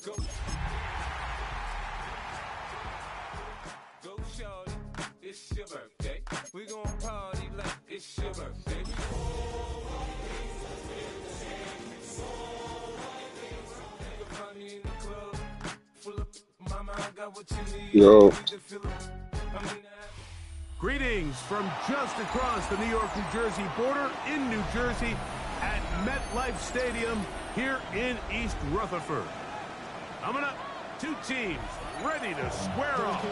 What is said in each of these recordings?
Go shorty, it's your birthday. We gon' party like it's your birthday. Yo. Greetings from just across the New York-New Jersey border in New Jersey at MetLife Stadium here in East Rutherford. Coming up, two teams ready to square off.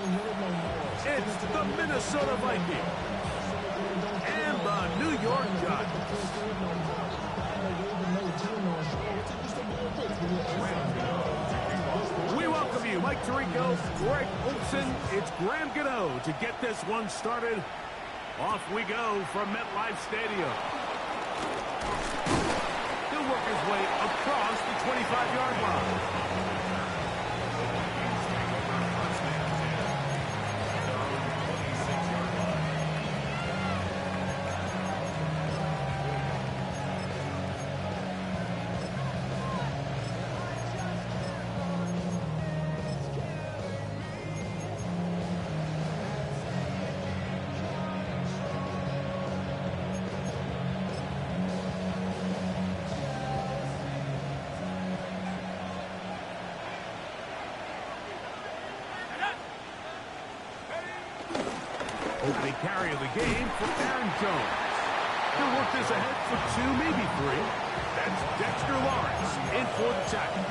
It's the Minnesota Vikings and the New York Giants. We welcome you, Mike Tirico, Greg Olson. It's Graham Gano to get this one started. Off we go from MetLife Stadium. He'll work his way across the 25-yard line. Opening carry of the game for Aaron Jones. He'll work this ahead for two, maybe three. That's Dexter Lawrence in for the tackle.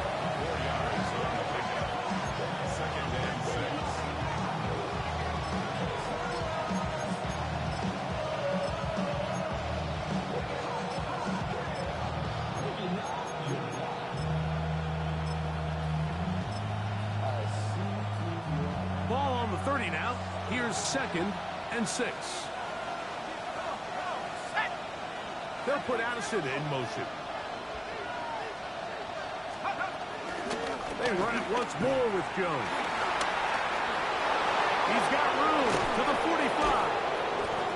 Ball on the 30 now. Here's 2nd and 6. They'll put Addison in motion. They run it once more with Jones. He's got room to the 45.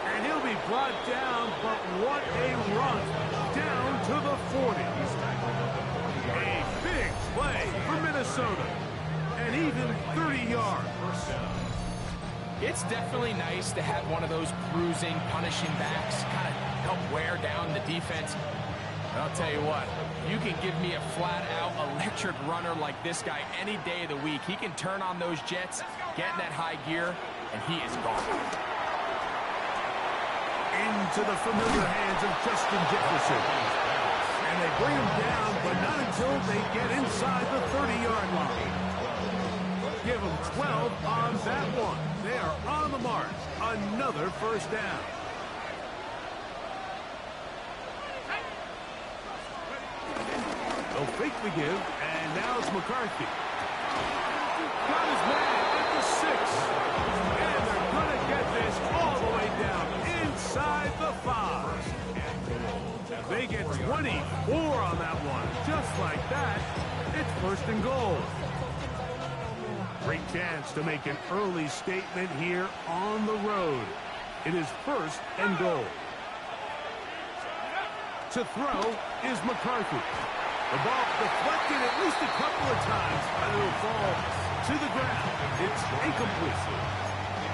And he'll be brought down, but what a run down to the 40. A big play for Minnesota. And even 30 yards. It's definitely nice to have one of those bruising, punishing backs kind of help wear down the defense. And I'll tell you what, you can give me a flat-out electric runner like this guy any day of the week. He can turn on those jets, get in that high gear, and he is gone. Into the familiar hands of Justin Jefferson. And they bring him down, but not until they get inside the 30-yard line. Give them 12 on that one. They are on the march. Another first down. They'll fake the give, and now it's McCarthy. Got his man at the 6. And they're going to get this all the way down inside the 5. They get 24 on that one. Just like that, it's 1st and goal. Great chance to make an early statement here on the road. It is 1st and goal. To throw is McCarthy. The ball deflected at least a couple of times, and it'll fall to the ground. It's incomplete.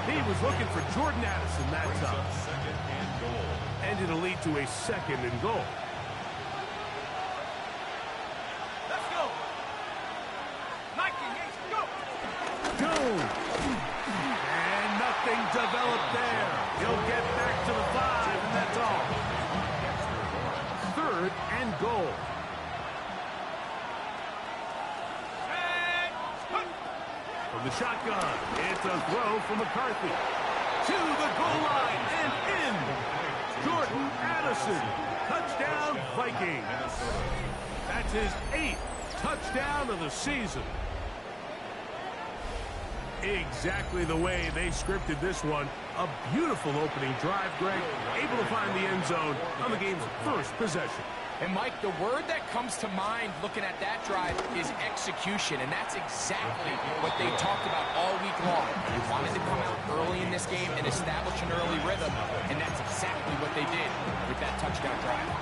He was looking for Jordan Addison that time. And it'll lead to a 2nd and goal. And nothing developed there. He'll get back to the 5, and that's all. 3rd and goal. From the shotgun, it's a throw from McCarthy. To the goal line and in. Jordan Addison. Touchdown, Vikings. That's his 8th touchdown of the season. Exactly the way they scripted this one. A beautiful opening drive, Greg. Able to find the end zone on the game's first possession. And, Mike, the word that comes to mind looking at that drive is execution, and that's exactly what they talked about all week long. They wanted to come out early in this game and establish an early rhythm, and that's exactly what they did with that touchdown drive.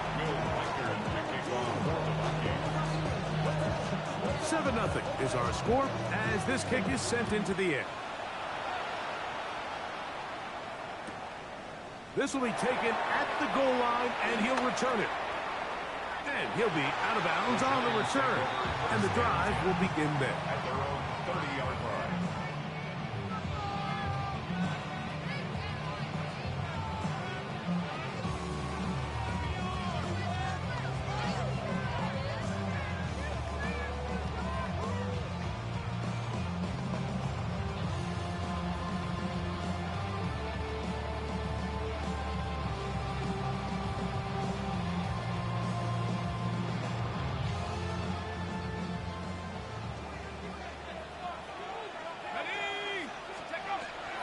7-0 is our score as this kick is sent into the air. This will be taken at the goal line, and he'll return it. And he'll be out of bounds on the return. And the drive will begin there. At their own 30-yard line.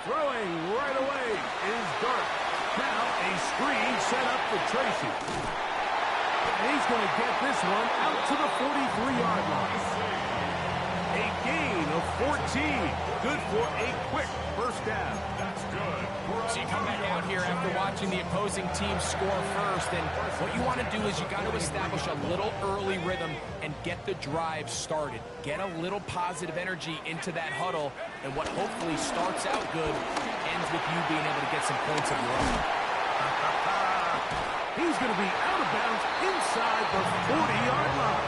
Throwing right away is Dart. Now a screen set up for Tracy. And he's going to get this one out to the 43-yard line. A gain of 14. Good for a quick first down. That's good. So you come back out here after watching the opposing team score first, and what you want to do is you got to establish a little early rhythm and get the drive started. Get a little positive energy into that huddle, and what hopefully starts out good ends with you being able to get some points of your own. He's going to be out of bounds inside the 40-yard line.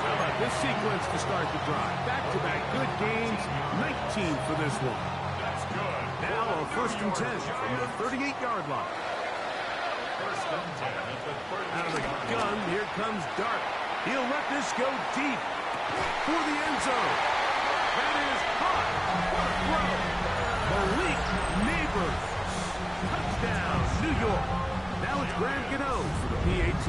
How about this sequence to start the drive? Back-to-back good gains, 19 for this one. That's good. Now a 1st and 10 from the 38-yard line. 1st and 10 at the 38. Out of the gun, here comes Dart. He'll let this go deep for the end zone. That is caught. What a throw. Malik Neighbors. Touchdown, New York. Now it's Graham Gano for the PAT.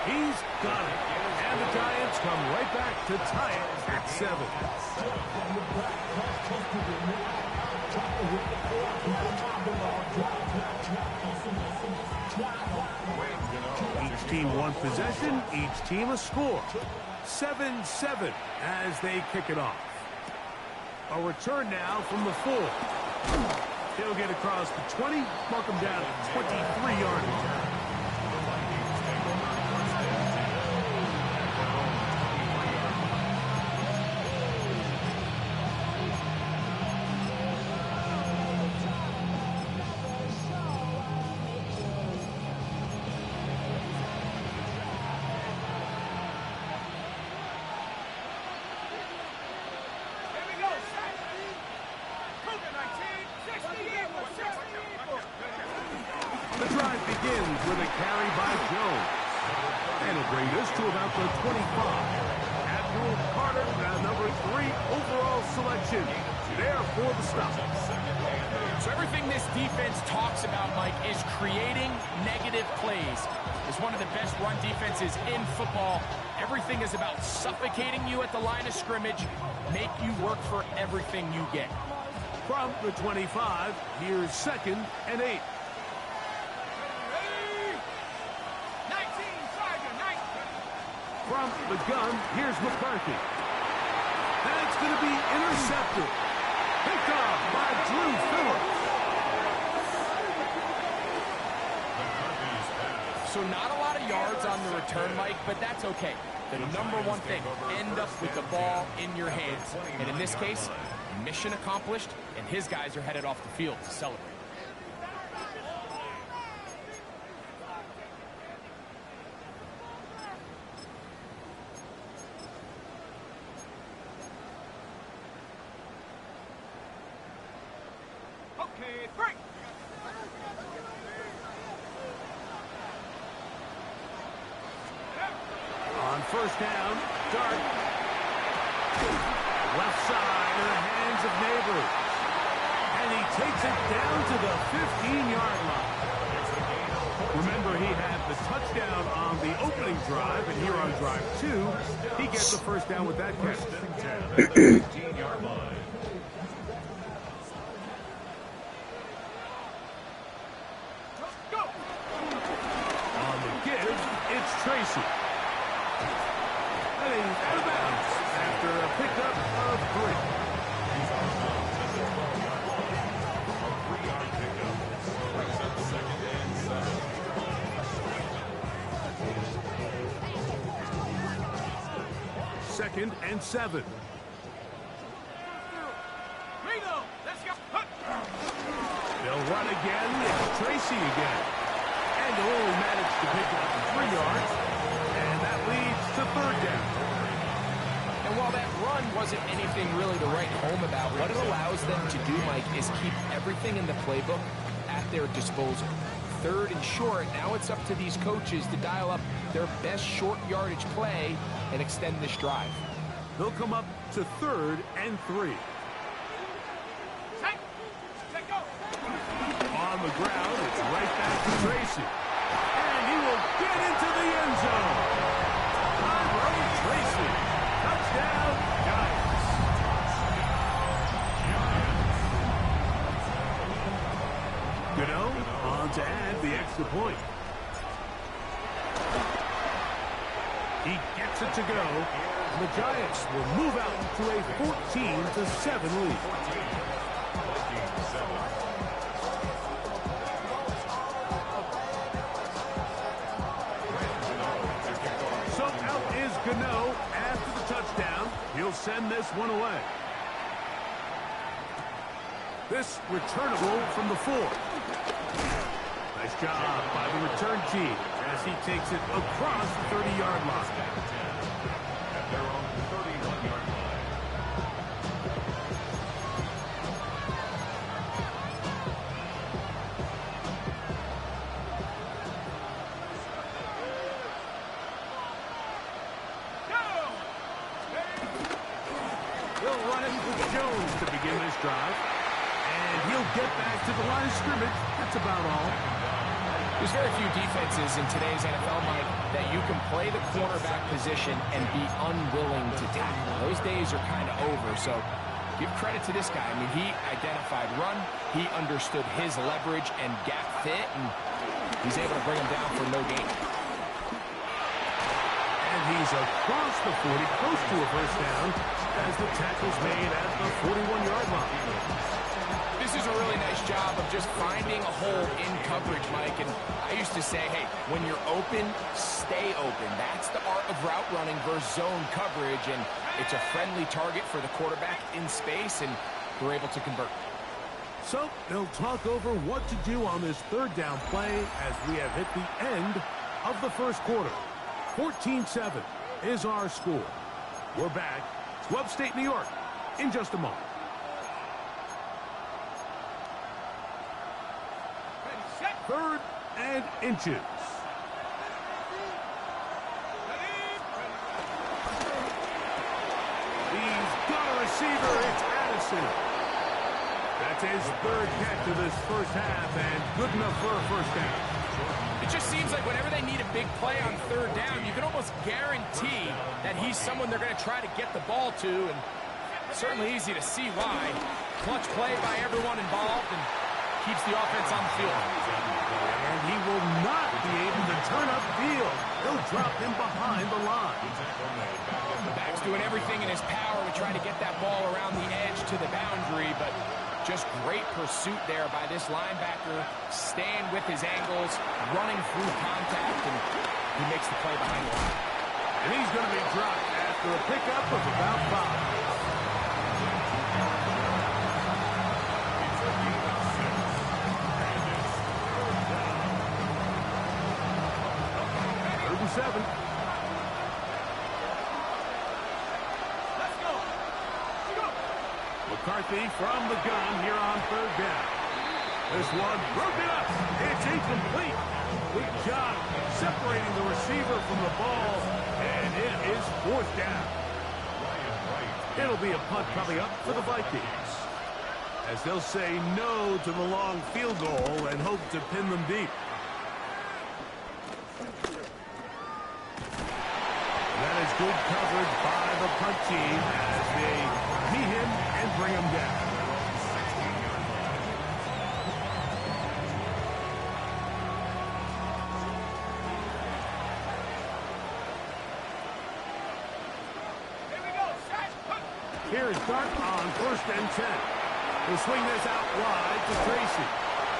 He's got it. And the Giants come right back to tie it at 7. Each team one possession, each team a score. 7-7 as they kick it off. A return now from the 4. He'll get across the 20, mark him down at 23-yard. The drive begins with a carry by Jones. And it'll bring this to about the 25. Abdul Carter, number 3 overall selection. There for the stop. So everything this defense talks about, Mike, is creating negative plays. It's one of the best run defenses in football. Everything is about suffocating you at the line of scrimmage, make you work for everything you get. From the 25, here's 2nd and 8. From the gun, here's McCarthy. That's going to be intercepted. Picked off by Drew Phillips. So not a lot of yards on the return, Mike, but that's okay. The number one thing, end up with the ball in your hands. And in this case, mission accomplished, and his guys are headed off the field to celebrate. Okay, break. On 1st down, Dart. Left side in the hands of Neighbors. And he takes it down to the 15-yard line. Remember, he had the touchdown on the opening drive, and here on drive 2, he gets the 1st down with that catch. 15-yard line. On the give, it's Tracy. And he's out of bounds after a pickup of 3. He's out of bounds at the 12-yard line. A 3-yard pickup brings up 2nd and 7. 2nd and 7. They'll run again. It's Tracy again. And they'll only manage to pick up 3 yards. And that leads to 3rd down. And while that run wasn't anything really to write home about, what it allows them to do, Mike, is keep everything in the playbook at their disposal. 3rd and short, now it's up to these coaches to dial up their best short yardage play and extend this drive. They'll come up to 3rd and 3. On the ground, it's right back to Tracy. And he will get into the end zone. Tracy. Touchdown, Giants. Gano on to add the extra point. He gets it to go. And the Giants will move out to a 14-7 lead. So out is Gano after the touchdown. He'll send this one away. This returnable from the 4. Nice job by the return team as he takes it across the 30-yard line. At their own 31-yard line. They'll run it with Jones to begin this drive. And he'll get back to the line of scrimmage. That's about all. There's very few defenses in today's NFL, Mike, that you can play the cornerback position and be unwilling to tackle. Those days are kind of over, so give credit to this guy. I mean, he identified run, he understood his leverage and gap fit, and he's able to bring him down for no gain. And he's across the 40, close to a first down, as the tackle's made at the 41-yard line. This is a really nice job of just finding a hole in coverage, Mike. And I used to say, hey, when you're open, stay open. That's the art of route running versus zone coverage. And it's a friendly target for the quarterback in space, and they're able to convert. So they'll talk over what to do on this 3rd down play as we have hit the end of the first quarter. 14-7 is our score. We're back to upstate New York in just a moment. 3rd and inches. He's got a receiver. It's Addison. That's his 3rd catch of this first half, and good enough for a first down. It just seems like whenever they need a big play on 3rd down, you can almost guarantee that he's someone they're going to try to get the ball to, and certainly easy to see why. Clutch play by everyone involved, and keeps the offense on the field. And he will not be able to turn up field. They'll drop him behind the line. The back's doing everything in his power to try to get that ball around the edge to the boundary, but just great pursuit there by this linebacker, staying with his angles, running through contact, and he makes the play behind the line. And he's going to be dropped after a pickup of about 5. McCarthy from the gun here on 3rd down. This one broken up. It's incomplete. Good job separating the receiver from the ball, and it is 4th down. It'll be a punt coming up for the Vikings, as they'll say no to the long field goal and hope to pin them deep. That is good coverage by the punt team as they meet him and bring him down. Here is Dart on 1st and 10. He'll swing this out wide to Tracy.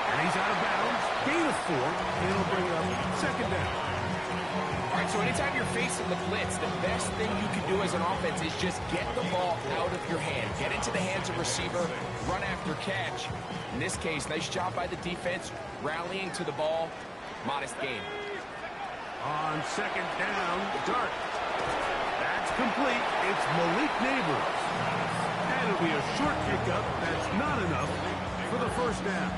And he's out of bounds. Gain of 4. And it'll bring up 2nd down. All right, So anytime you're facing the blitz, the best thing you can do as an offense is just get the ball out of your hand. Get into the hands of receiver, run after catch. In this case, nice job by the defense, rallying to the ball. Modest gain. On second down, Dart. That's complete. It's Malik Neighbors. And it'll be a short pickup. That's not enough for the first down.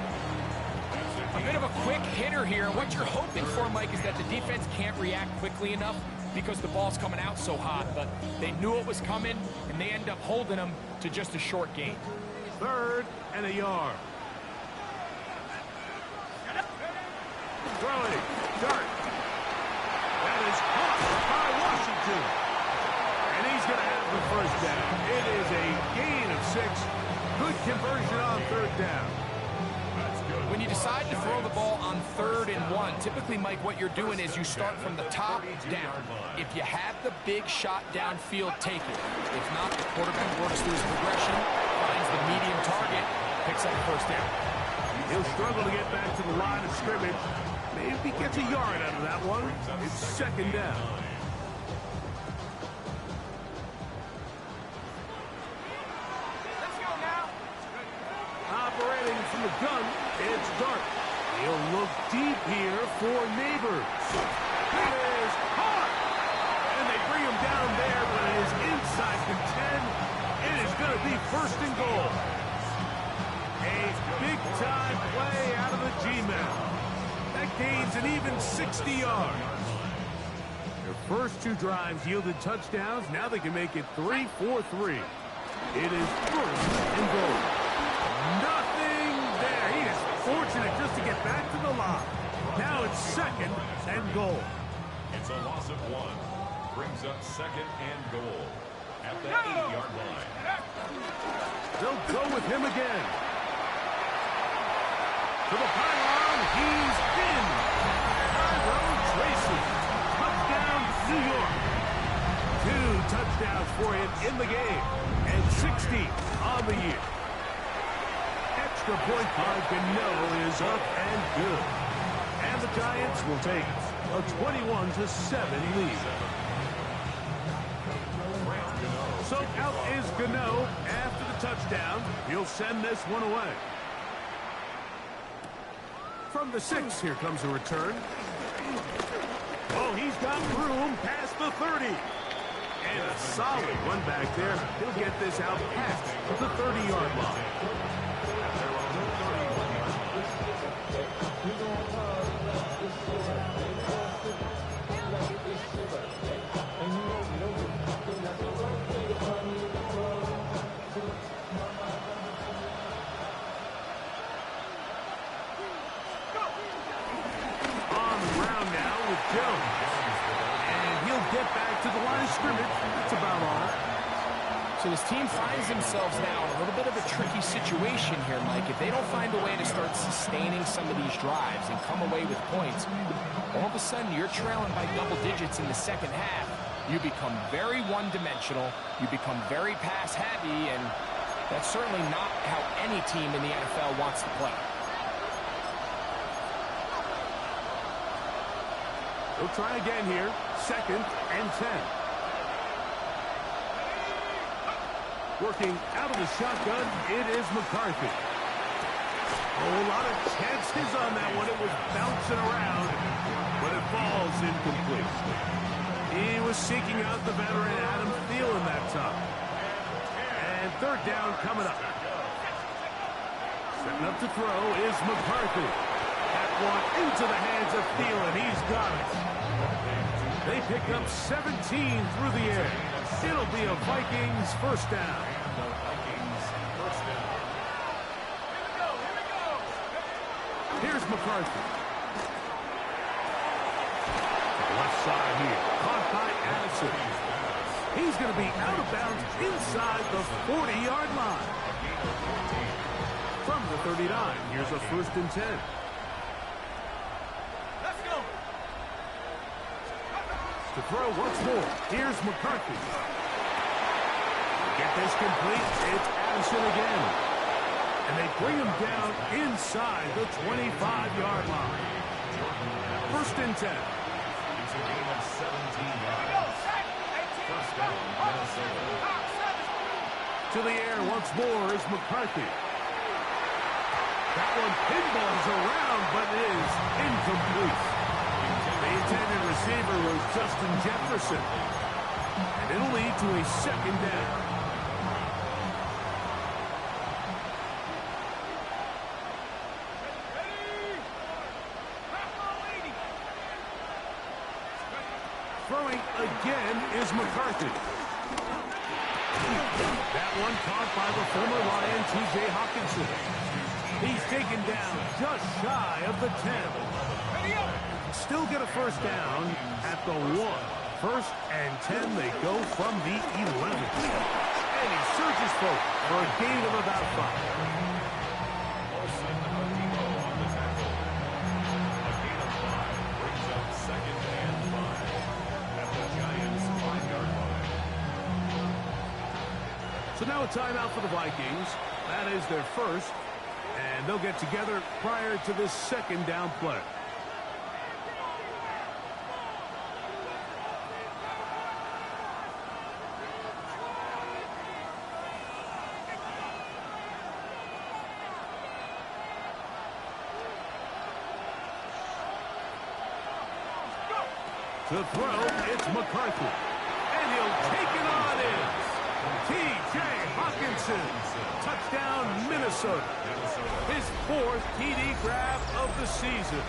A bit of a quick hitter here. What you're hoping for, Mike, is that the defense can't react quickly enough because the ball's coming out so hot. But they knew it was coming, and they end up holding them to just a short gain. 3rd and a yard. Throwing. Dart. That is caught by Washington. And he's going to have the first down. It is a gain of 6. Good conversion on 3rd down. When you decide to throw the ball on 3rd and 1, typically, Mike, what you're doing is you start from the top down. If you have the big shot downfield, take it. If not, the quarterback works through his progression, finds the medium target, picks up the first down. He'll struggle to get back to the line of scrimmage. Maybe gets a yard out of that one. It's 2nd down. Let's go now. Operating from the gun, it's Dart. He'll look deep here for Neighbors. It is caught! And they bring him down there, but it is inside the 10. It is going to be 1st and goal. A big-time play out of the G-men. That gains an even 60 yards. Their first 2 drives yielded touchdowns. Now they can make it 3-4-3. It is 1st and goal. Nothing there. He is fortunate just to get back to the line. Now it's 2nd and goal. It's a loss of 1. Brings up 2nd and goal at the 8-yard line. They'll go with him again. To the pylon, he's in. Tyrone Tracy. Touchdown, New York. 2 touchdowns for him in the game. And 60 on the year. Extra point by Gano is up and good. And the Giants will take a 21-7 lead. So out is Gano after the touchdown. He'll send this one away. From the 6, here comes a return. Oh, he's got room past the 30. And a solid one back there. He'll get this out past the 30-yard line. Jones. And he'll get back to the line of scrimmage. That's about all. So this team finds themselves now in a little bit of a tricky situation here, Mike. If they don't find a way to start sustaining some of these drives and come away with points, all of a sudden you're trailing by double digits in the 2nd half. You become very one-dimensional. You become very pass-heavy, and that's certainly not how any team in the NFL wants to play. They'll try again here. 2nd and 10. Working out of the shotgun, it is McCarthy. Oh, a lot of chances on that one. It was bouncing around, but it falls incomplete. He was seeking out the veteran Adam Thielen that time. And 3rd down coming up. Setting up to throw is McCarthy. That one into the hands of Thielen. He's got it. They pick up 17 through the air. It'll be a Vikings first down. Here's McCarthy. Left side here. Caught by Addison. He's going to be out of bounds inside the 40-yard line. From the 39, here's a 1st and 10. To throw once more. Here's McCarthy. Get this complete. It's Addison again. And they bring him down inside the 25-yard line. 1st and 10. 17 yards. First down, Minnesota. To the air once more is McCarthy. That one pinballs around, but is incomplete. The intended receiver was Justin Jefferson. And it'll lead to a second down. Throwing again is McCarthy. That one caught by the former Lion, T.J. Hawkinson. He's taken down just shy of the 10. Still get a first down at the 1. First and 10, they go from the 11. And he surges forward for a gain of about 5. So now a timeout for the Vikings. That is their first, and they'll get together prior to this second down play. To throw, it's McCarthy. And he'll take it on in. T.J. Hawkinson, touchdown Minnesota. His 4th TD grab of the season.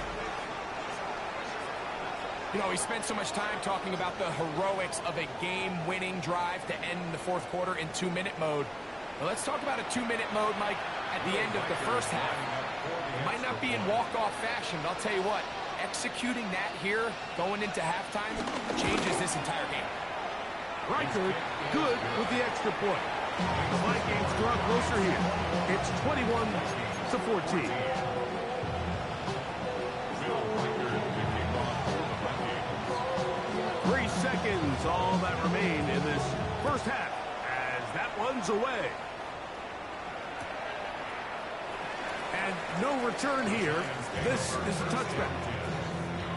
You know, we spent so much time talking about the heroics of a game-winning drive to end the 4th quarter in 2-minute mode. Well, let's talk about a 2-minute mode, Mike, at the end of the first half. It might not be in walk-off fashion, but I'll tell you what, executing that here, going into halftime, changes this entire game. Reichard, good with the extra point. The Vikings draw closer here. It's 21-14. 3 seconds, all that remain in this first half, as that one's away. And no return here. This is a touchback.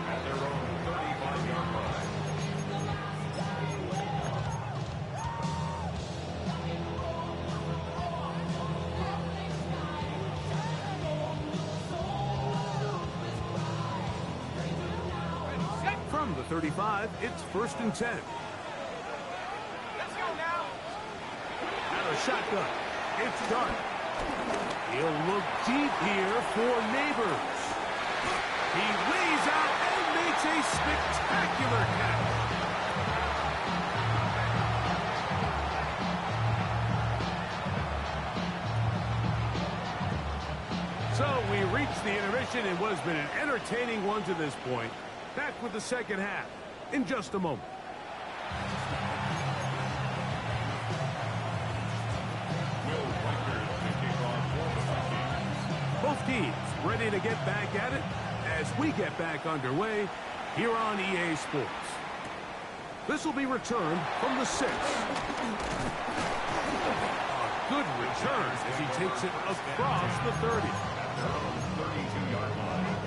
At their own 35-yard line. From the 35, it's 1st and 10. Let's go now. Out of shotgun, it's Dart. He'll look deep here for Neighbors. He lays out and makes a spectacular catch. So we reach the intermission in what has been an entertaining one to this point. Back with the second half in just a moment. Both teams ready to get back at it as we get back underway here on EA Sports. This will be returned from the 6. A good return as he takes it across the 30. 32-yard line.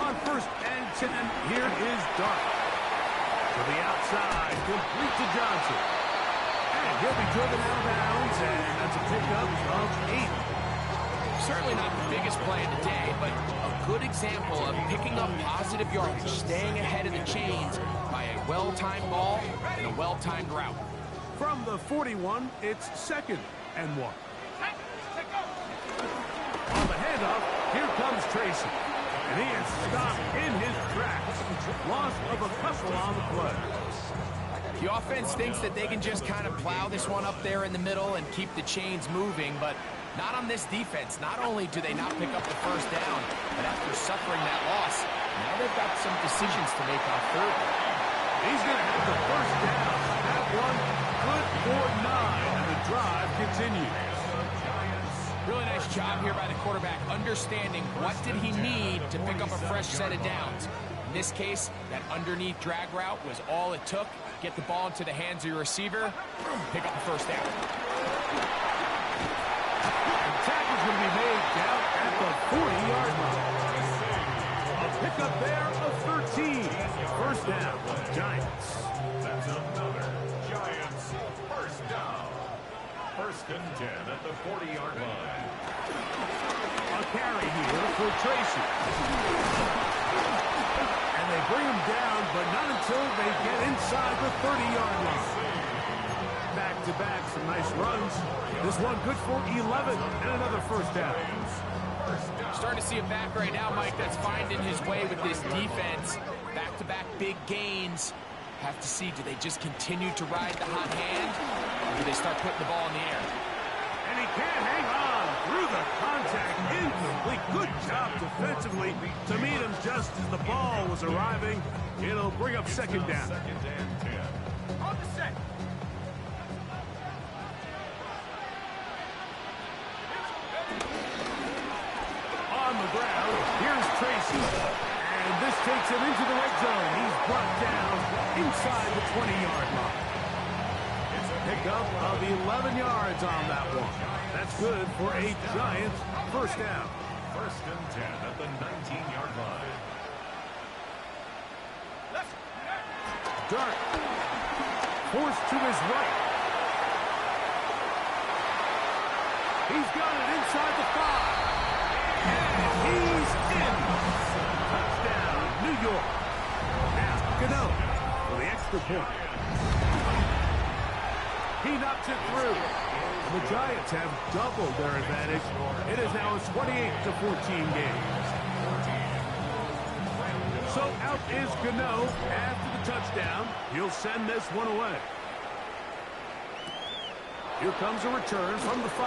On 1st and 10, here is Dart. To the outside, complete to Johnson. And he'll be driven out of bounds, and that's a pickup of 8. Certainly not the biggest play of the day, but a good example of picking up positive yardage, staying ahead of the chains by a well-timed ball and a well-timed route. From the 41, it's 2nd and 1. On the handoff, here comes Tracy. And he is stopped in his tracks. Loss of a couple on the play. The offense thinks that they can just kind of plow this one up there in the middle and keep the chains moving, but not on this defense. Not only do they not pick up the first down, but after suffering that loss, now they've got some decisions to make on 3rd. He's going to have the first down. That one good for 9, and the drive continues. Really nice job here by the quarterback, understanding what did he need to pick up a fresh set of downs. In this case, that underneath drag route was all it took. Get the ball into the hands of your receiver, pick up the first down. The tackle's going to be made down at the 40-yard line. A pickup there of 13. First down, Giants. That's another Giants first down. First and 10 at the 40-yard line. A carry here for Tracy. And they bring him down, but not until they get inside the 30-yard line. Back-to-back, some nice runs. This one good for 11 and another first down. Starting to see a back right now, Mike, that's finding his way with this defense. Back-to-back big gains. Have to see, do they just continue to ride the hot hand, or do they start putting the ball in the air? And he can't hang on through the contact. Incomplete. Good job defensively to meet him just as the ball was arriving. It'll bring up second down. Second and 10. On the set. On the ground, here's Tracy. And this takes him into the red zone. He's brought down inside the 20-yard line. It's a pickup of 11 yards on that one. That's good for a Giants first down. First and 10 at the 19-yard line. Dart forced to his right. He's got it inside the 5. And he's in. Touchdown, New York. Now, Gano for the extra point. He knocks it through. The Giants have doubled their advantage. It is now a 28-14 game. So out is Gano after the touchdown. He'll send this one away. Here comes a return from the 5.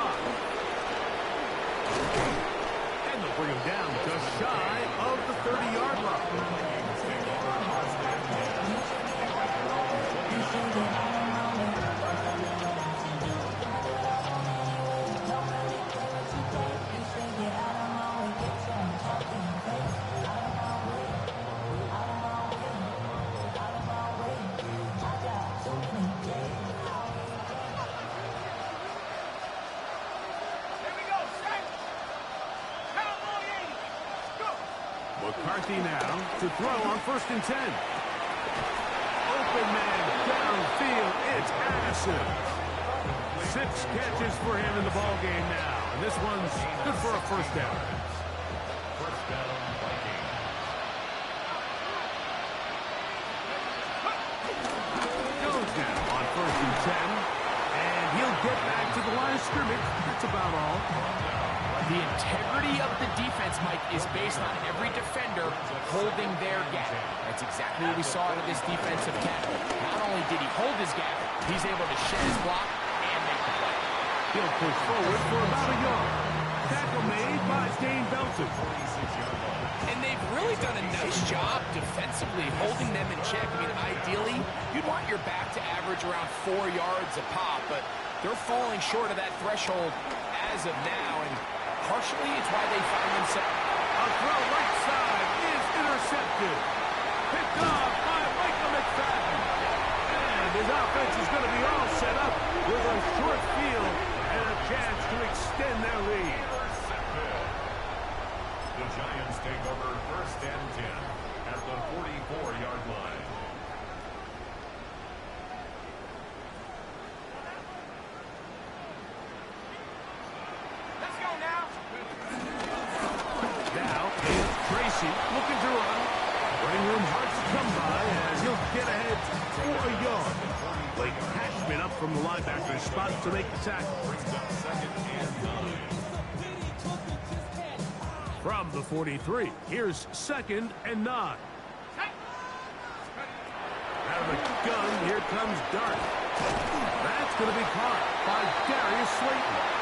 And they'll bring him down just shy of the 30-yard line. McCarthy now to throw on first and 10. Open man downfield. It's Addison. 6 catches for him in the ball game now. And this one's good for a first down. First down, Vikings. Goes down on first and 10. And he'll get back to the line of scrimmage. That's about all. The integrity of the defense, Mike, is based on every defender holding their gap. That's exactly what we saw out of this defensive tackle. Not only did he hold his gap, he's able to shed his block and make the play. He'll push forward for about a yard. Tackle made by Dane Belton. And they've really done a nice job defensively holding them in check. I mean, ideally, you'd want your back to average around 4 yards a pop, but they're falling short of that threshold as of now, and partially it's why they find themselves. A throw right side is intercepted. Picked off by Michael McFadden. And his offense is going to be all set up with a short field and a chance to extend their lead. The Giants take over first and 10 at the 44-yard line. Now is Tracy looking to run. Running room hard to come by as he'll get ahead for a yard. Blake Cashman up from the linebacker's spot to make the tackle. Second and 9. From the 43, here's second and 9. Out of the gun, here comes Dart. That's going to be caught by Darius Slayton.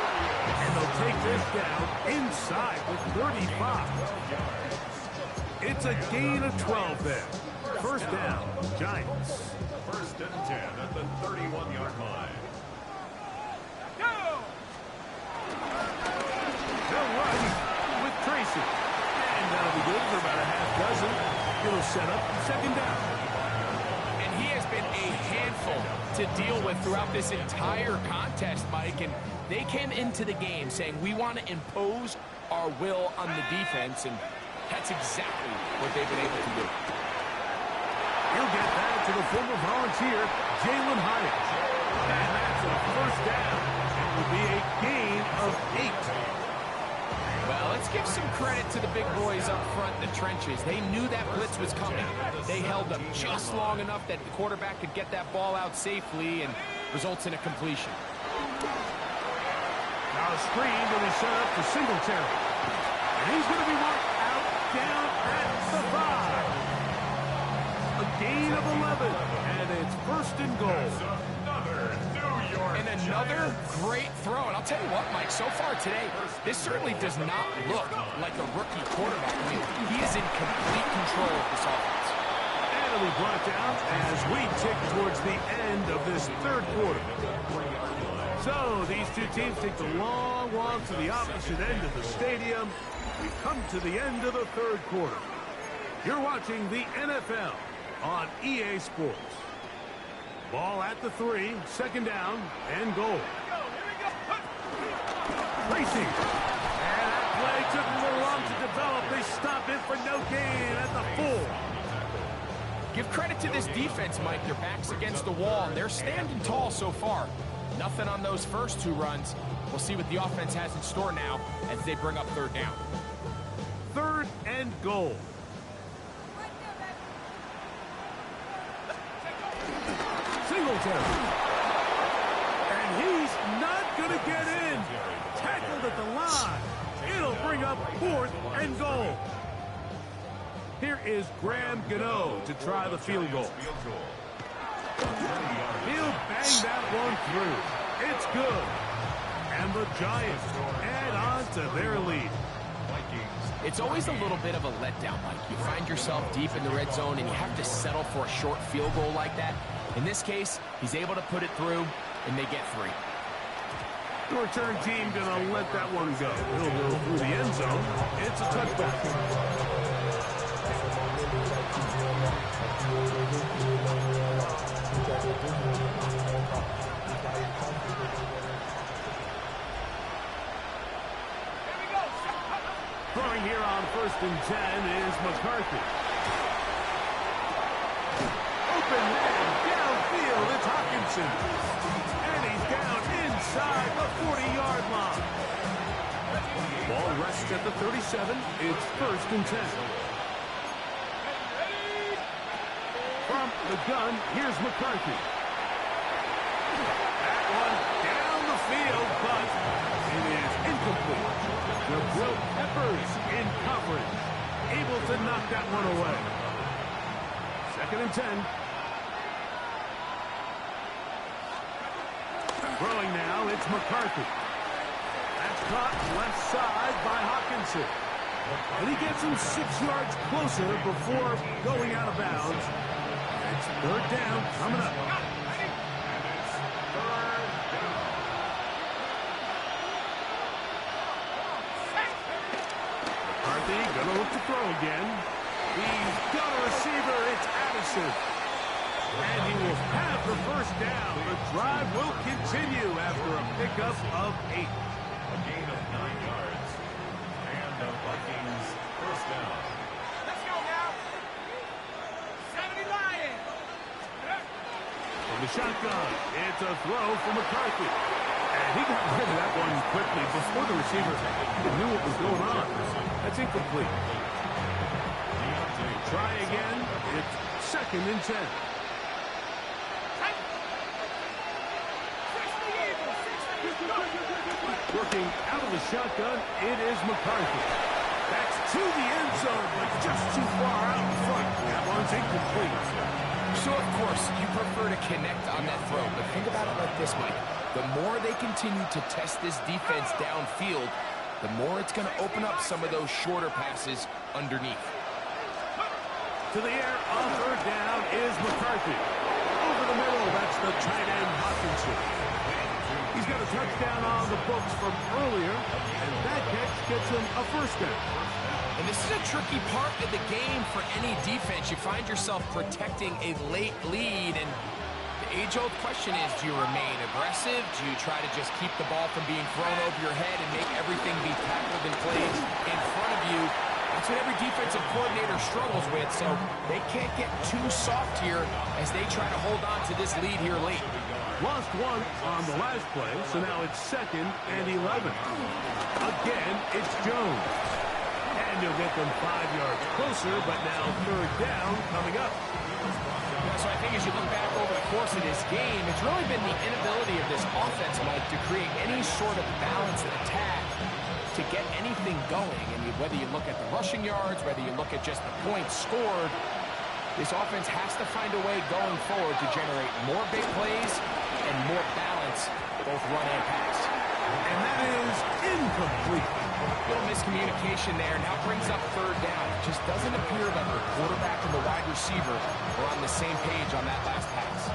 And they'll take this down inside the 35. It's a gain of 12 there. First down, Giants. First and 10 at the 31-yard line. They'll run with Tracy. And that'll be good for about a half dozen. It'll set up second down. And he has been a handful to deal with throughout this entire contest, Mike. And they came into the game saying, we want to impose our will on the defense, and that's exactly what they've been able to do. He'll get that to the former Volunteer, Jalen Hyatt. And that's a first down. It will be a gain of 8. Well, let's give some credit to the big boys up front in the trenches. They knew that blitz was coming. They held them just long enough that the quarterback could get that ball out safely, and results in a completion. Now a screen will be set up to Singletary. And he's going to be marked out down at the 5. A gain of 11. And it's first and goal. And another great throw. And I'll tell you what, Mike, so far today, this certainly does not look like a rookie quarterback. I mean, he is in complete control of this offense. And it'll be brought down as we tick towards the end of this third quarter. So these two teams take the long walk to the opposite end of the stadium. We've come to the end of the third quarter. You're watching the NFL on EA Sports. Ball at the 3, second down, and goal. Racing. And that play took a little long to develop. They stop it for no gain at the 4. Give credit to this defense, Mike. Their back's against the wall, and they're standing tall so far. Nothing on those first 2 runs. We'll see what the offense has in store now as they bring up third down. Third and goal. Singletary. And he's not going to get in. Tackled at the line. It'll bring up 4th and goal. Here is Graham Gano to try the field goal. He'll bang that one through. It's good. And the Giants add on to their lead. It's always a little bit of a letdown, Mike. You find yourself deep in the red zone and you have to settle for a short field goal like that. In this case, he's able to put it through, and they get 3. The return team gonna let that one go. He'll go through the end zone. It's a touchback. Throwing here on 1st and 10 is McCarthy. Open man downfield. It's Hawkinson. And he's down inside the 40-yard line. Ball rests at the 37. It's 1st and 10. From the gun, here's McCarthy. That one down the field, but it is incomplete. Jabril Peppers in coverage, able to knock that one away. 2nd and 10. Throwing now, it's McCarthy. That's caught left side by Hawkinson. And he gets him 6 yards closer before going out of bounds. It's 3rd down coming up. McCarthy gonna look to throw again. He's got a receiver. It's Addison. And he will have the first down. The drive will continue after a pickup of 8. A gain of 9 yards. And the Vikings first down. Let's go now. 70 Lions. From the shotgun, it's a throw for McCarthy. And he got rid of that one quickly before the receiver even knew what was going on. That's incomplete. Try again. It's 2nd and 10. Working out of the shotgun, it is McCarthy. That's to the end zone, but just too far out in front. That one's incomplete. So, of course, you prefer to connect on that throw, but think about it like this, Mike. The more they continue to test this defense downfield, the more it's going to open up some of those shorter passes underneath. To the air on 3rd down is McCarthy. Over the middle, that's the tight end Hawkinson. He's got a touchdown on the books from earlier, and that catch gets him a first down. And this is a tricky part of the game for any defense. You find yourself protecting a late lead, and the age-old question is, do you remain aggressive? Do you try to just keep the ball from being thrown over your head and make everything be tackled and played in front of you? That's what every defensive coordinator struggles with, so they can't get too soft here as they try to hold on to this lead here late. Lost one on the last play, so now it's 2nd and 11. Again, it's Jones. And he'll get them 5 yards closer, but now 3rd down coming up. So I think as you look back over the course of this game, it's really been the inability of this offense, Mike, to create any sort of balanced attack to get anything going. And whether you look at the rushing yards, whether you look at just the points scored, this offense has to find a way going forward to generate more big plays and more balance, both run and pass. And that is incomplete. Little miscommunication there. Now brings up 3rd down. It just doesn't appear that the quarterback and the wide receiver are on the same page on that last pass.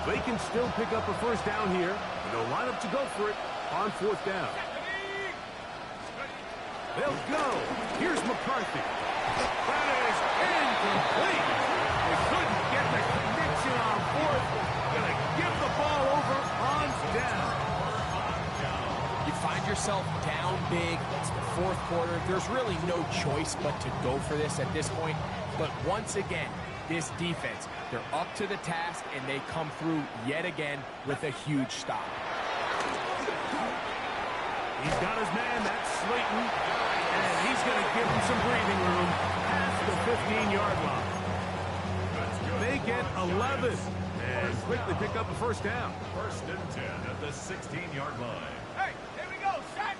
They can still pick up a 1st down here. And they'll line up to go for it on 4th down. They'll go. Here's McCarthy. That is incomplete. They couldn't get the connection on 4th. Gonna give the ball over on down. You find yourself down big. It's the 4th quarter. There's really no choice but to go for this at this point. But once again, this defense, they're up to the task, and they come through yet again with a huge stop. He's got his man, that's Slayton, and he's going to give him some breathing room past the 15-yard line. They get 11 and quickly pick up a 1st down. 1st and 10 at the 16-yard line. Hey, here we go, set.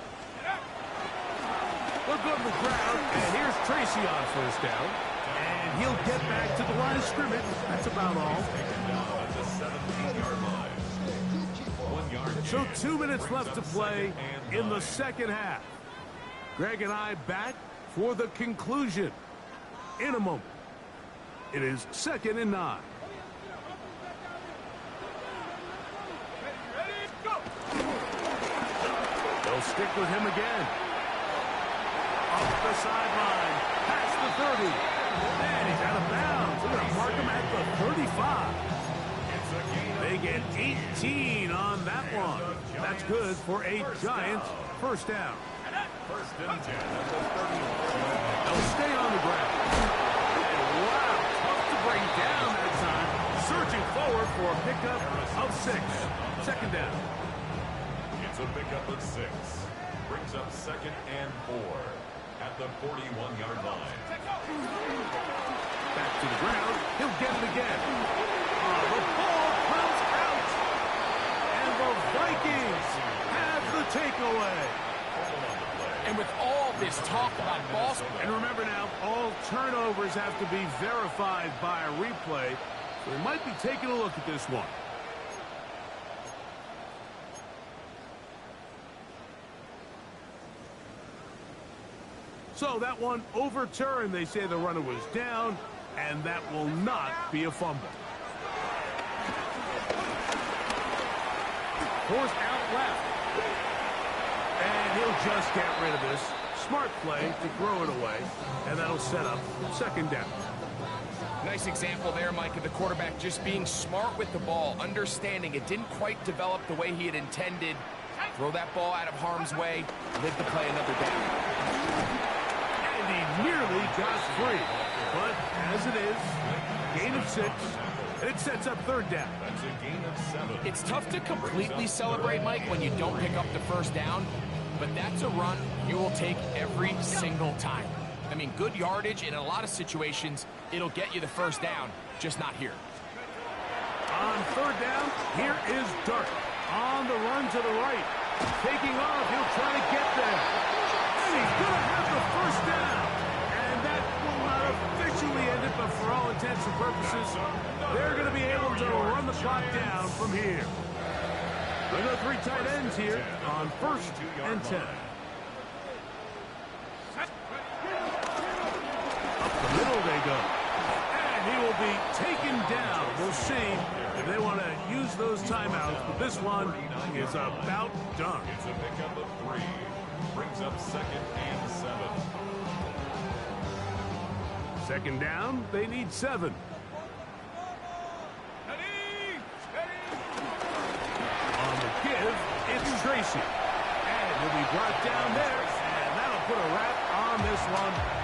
They'll go to the ground, and here's Tracy on 1st down. And he'll get back to the line of scrimmage. That's about all. At the 17-yard line. 1 yard. So 2 minutes left to play in the 2nd half. Greg and I back for the conclusion in a moment. It is 2nd and 9. They'll stick with him again. Up the sideline, past the 30. And he's out of bounds. They're going to mark him at the 35. They get 18 on that one. That's good for a Giants 1st down. 1st and 10 at the 30. They'll stay on the ground. And wow, tough to bring down that time. Searching forward for a pickup of 6. 2nd down. It's a pickup of 6. Brings up 2nd and 4 at the 41-yard line. Back to the ground. He'll get it again. The ball comes out. And the Vikings have the takeaway. And with all this talk about balls, And remember now, all turnovers have to be verified by a replay. So we might be taking a look at this one. So that one overturned. They say the runner was down, and that will not be a fumble. Forced out left. And he'll just get rid of this. Smart play to throw it away, and that'll set up 2nd down. nice example there, Mike, of the quarterback just being smart with the ball, understanding it didn't quite develop the way he had intended. Throw that ball out of harm's way, live to play another down. And he nearly got free. But as it is, gain of 6, and it sets up 3rd down. That's a gain of 7. It's tough to completely celebrate, Mike, when you don't pick up the 1st down, but that's a run you will take every single time. I mean, good yardage, and in a lot of situations, it'll get you the 1st down, just not here. On 3rd down, here is Dirk. On the run to the right. Taking off, he'll try to get there. And he's going to have the 1st down. And that will not officially end it, but for all intents and purposes, they're going to be able to run the clock down from here. They go 3 tight ends here on 1st and 10. Up the middle they go. And he will be taken down. We'll see if they want to use those timeouts, but this one is about done. It's a pickup of 3. Brings up 2nd and 7. Second down, they need 7. On the give, it's Tracy. And he'll be brought down there, and that'll put a wrap on this one.